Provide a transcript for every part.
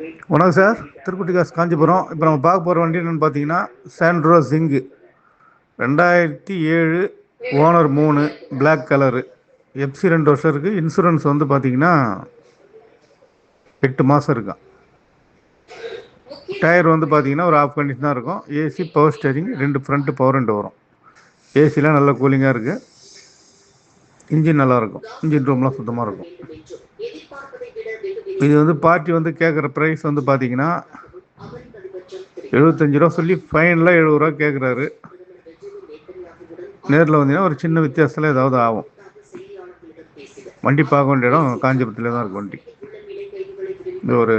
வணக்கம் சார், திருக்குட்டி காசு காஞ்சிபுரம். இப்போ நம்ம பார்க்க போகிற வண்டி என்னென்னு பார்த்தீங்கன்னா சாண்ட்ரோ ஜிங்கு 2007, ஓனர் 3, பிளாக் கலரு, எஃப்சி 2 வருஷம் இருக்குது. இன்சூரன்ஸ் வந்து பார்த்தீங்கன்னா 8 மாதம் இருக்கும். டயர் வந்து பார்த்தீங்கன்னா ஒரு ஆஃப் கண்டிஷன் தான் இருக்கும். AC, power steering, 2 front power window வரும். ஏசிலாம் நல்லா கூலிங்காக இருக்குது. இன்ஜின் நல்லாயிருக்கும். இன்ஜின் ரூம்லாம் சுத்தமாக இருக்கும். இது வந்து பார்ட்டி வந்து கேட்குற ப்ரைஸ் வந்து பார்த்தீங்கன்னா 75 ரூபா சொல்லி ஃபைனலாக 70 ரூபா கேட்குறாரு. நேரில் வந்தீங்கன்னா ஒரு சின்ன வித்தியாசத்தில் ஏதாவது ஆகும். வண்டி பார்க்க வேண்டிய இடம் காஞ்சிபுரத்தில் தான் இருக்கும். வண்டி இது ஒரு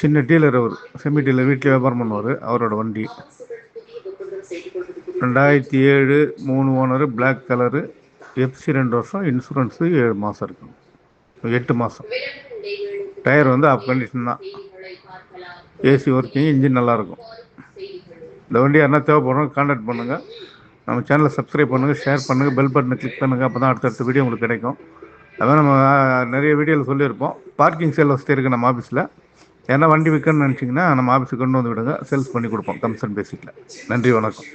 சின்ன டீலர், அவர் செமி டீலர், வீட்டில் வியாபாரம் பண்ணுவார். அவரோட வண்டி 2007, 3 ஓனரு, பிளாக் கலரு, எஃப்சி 2 வருஷம், இன்சூரன்ஸு 7 மாதம் இருக்கும். 8 மாதம். டயர் வந்து ஆஃப் கண்டிஷன் தான். ஏசி ஒர்க்கிங், இன்ஜின் நல்லாயிருக்கும். இந்த வண்டி யாருன்னா தேவைப்படுறோம் கான்டாக்ட் பண்ணுங்கள். நம்ம சேனலை சப்ஸ்கிரைப் பண்ணுங்கள், ஷேர் பண்ணுங்கள், பெல் பட்டனை கிளிக் பண்ணுங்கள். அப்போ தான் அடுத்தடுத்த வீடியோ உங்களுக்கு கிடைக்கும். அதான் நம்ம நிறைய வீடியோவில் சொல்லியிருப்போம். பார்க்கிங் சேல் வசதி இருக்குது நம்ம ஆஃபீஸில். ஏன்னா வண்டி விற்கணும்னு நினச்சிங்கன்னா நம்ம ஆஃபீஸுக்கு கொண்டு வந்து விடுங்க, சேல்ஸ் பண்ணி கொடுப்போம் கமிஷன் பேசிக்கில். நன்றி, வணக்கம்.